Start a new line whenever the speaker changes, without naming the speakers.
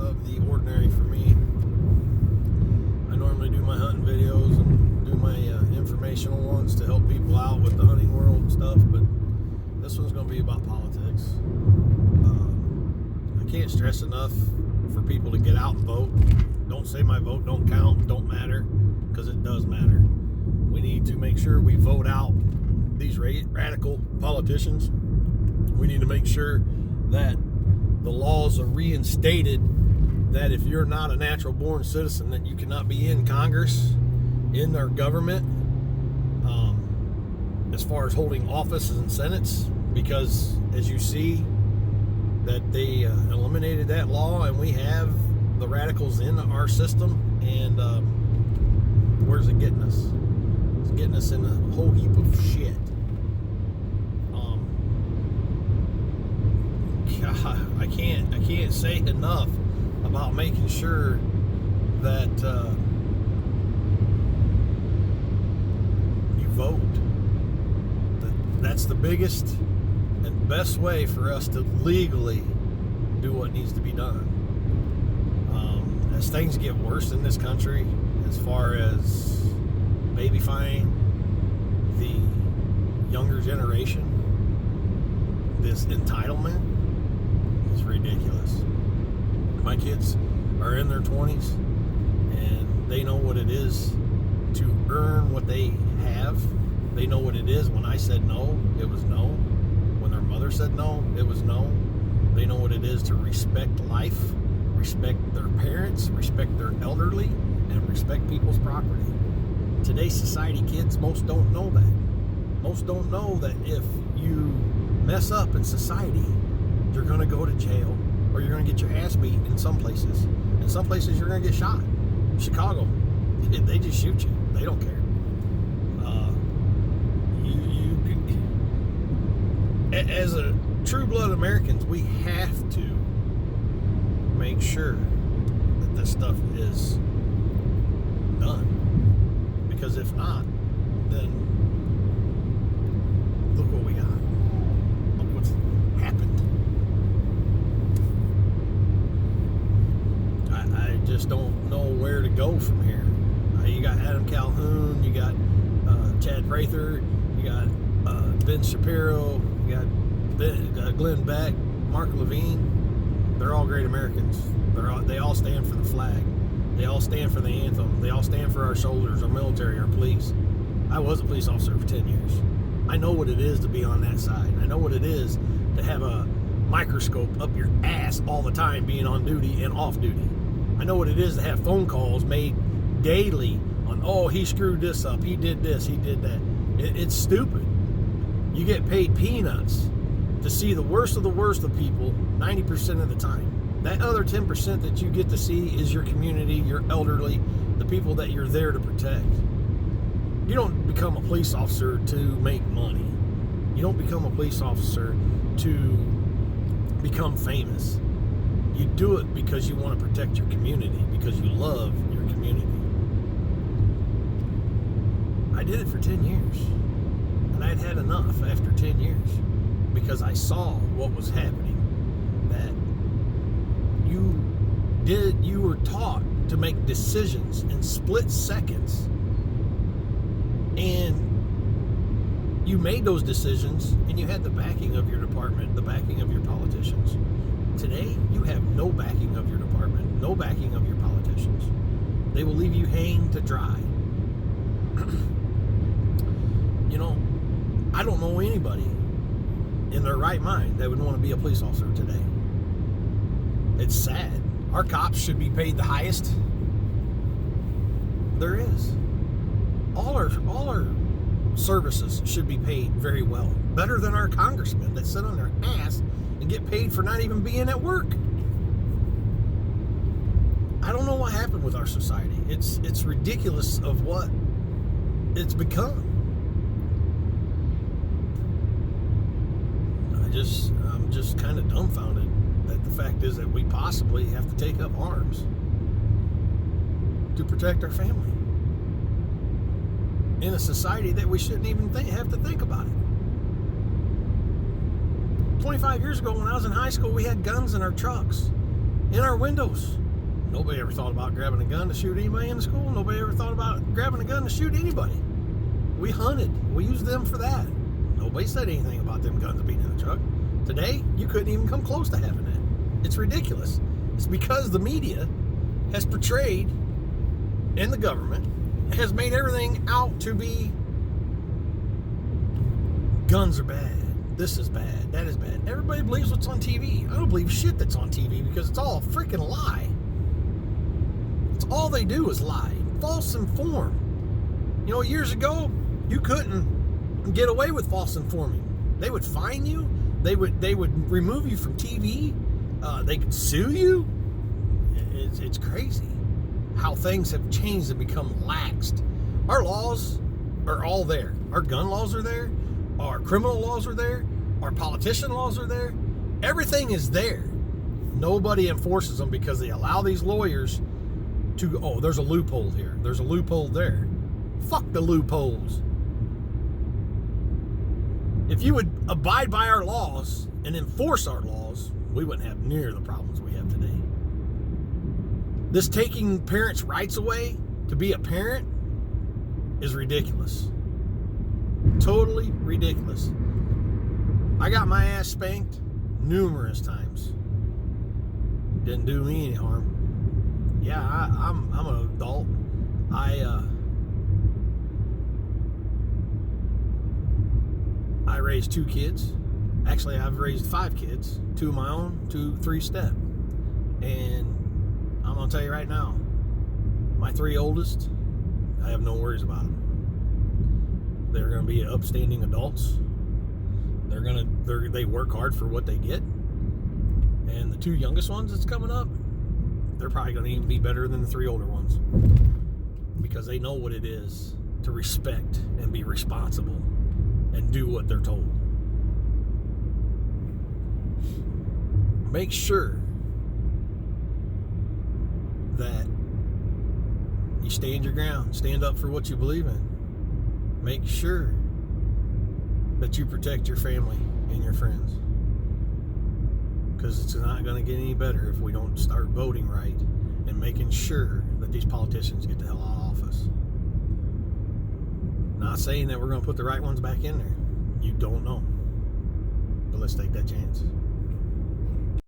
of the ordinary for me. I normally do my hunting videos and do my informational ones to help people out with the hunting world and stuff, but this one's going to be about politics. I can't stress enough for people to get out and vote. Don't say my vote don't count, don't matter, because it does matter. We need to make sure we vote out these radical politicians. We need to make sure that the laws are reinstated, that if you're not a natural born citizen, that you cannot be in Congress, in their government, as far as holding offices and senates, because as you see that they eliminated that law, and we have the radicals in our system, and where's it getting us? It's getting us in a whole heap of shit. God, I can't say enough about making sure that you vote. That's the biggest and best way for us to legally do what needs to be done. As things get worse in this country, as far as babyfying the younger generation, this entitlement is ridiculous. My kids are in their 20s, and they know what it is to earn what they have. They know what it is. When I said no, it was no. When their mother said no, it was no. They know what it is to respect life, respect their parents, respect their elderly, and respect people's property. Today's society, kids, most don't know that. Most don't know that if you mess up in society, you're going to go to jail, or you're going to get your ass beat in some places. In some places, you're going to get shot. Chicago, they just shoot you. They don't care. As a true-blood Americans, we have to make sure that this stuff is done. Because if not, then look what we got. Look what's happened. I just don't know where to go from here. You got Adam Calhoun, you got Chad Prather, you got Ben Shapiro, you got Glenn Beck, Mark Levine. They're all great Americans. They all stand for the flag. They all stand for the anthem. They all stand for our soldiers, our military, our police. I was a police officer for 10 years. I know what it is to be on that side. I know what it is to have a microscope up your ass all the time being on duty and off duty. I know what it is to have phone calls made daily on, oh, he screwed this up, he did this, he did that. It's stupid. You get paid peanuts to see the worst of people 90% of the time. That other 10% that you get to see is your community, your elderly, the people that you're there to protect. You don't become a police officer to make money. You don't become a police officer to become famous. You do it because you want to protect your community, because you love your community. I did it for 10 years. And I'd had enough after 10 years, because I saw what was happening. That you were taught to make decisions in split seconds, and you made those decisions, and you had the backing of your department, the backing of your politicians. Today, you have no backing of your department, no backing of your politicians. They will leave you hanging to dry. You know, I don't know anybody in their right mind that would want to be a police officer today. It's sad. Our cops should be paid the highest there is. All our services should be paid very well. Better than our congressmen that sit on their ass and get paid for not even being at work. I don't know what happened with our society. It's ridiculous of what it's become. I'm just kind of dumbfounded that the fact is that we possibly have to take up arms to protect our family in a society that we shouldn't even have to think about it. 25 years ago when I was in high school, we had guns in our trucks. in our windows. Nobody ever thought about grabbing a gun to shoot anybody in the school. Nobody ever thought about grabbing a gun to shoot anybody. We hunted. We used them for that. Nobody said anything about them guns being in the truck. Today, you couldn't even come close to having that. It's ridiculous. It's because the media has portrayed, and the government has made everything out to be guns are bad. This is bad. That is bad. Everybody believes what's on TV. I don't believe shit that's on TV because it's all a freaking lie. It's all they do is lie. False inform. You know, years ago, you couldn't get away with false informing. They would fine you. They would remove you from TV. They could sue you. It's crazy how things have changed and become laxed. Our laws are all there. Our gun laws are there. Our criminal laws are there. Our politician laws are there. Everything is there. Nobody enforces them because they allow these lawyers to, oh, there's a loophole here. There's a loophole there. Fuck the loopholes. If you would abide by our laws and enforce our laws, we wouldn't have near the problems we have today. This taking parents' rights away to be a parent is ridiculous. Totally ridiculous. I got my ass spanked numerous times. Didn't do me any harm. Yeah, I'm an adult. I raised 2 kids. Actually, I've raised 5 kids. 2 of my own, 3 step. And I'm gonna tell you right now, my 3 oldest, I have no worries about them. They're gonna be upstanding adults. They work hard for what they get. And the 2 youngest ones that's coming up, they're probably gonna even be better than the 3 older ones because they know what it is to respect and be responsible and do what they're told. Make sure that you stand your ground, stand up for what you believe in. Make sure that you protect your family and your friends, because it's not going to get any better if we don't start voting right and making sure that these politicians get the hell out of office. Not saying that we're going to put the right ones back in there. You don't know. But let's take that chance.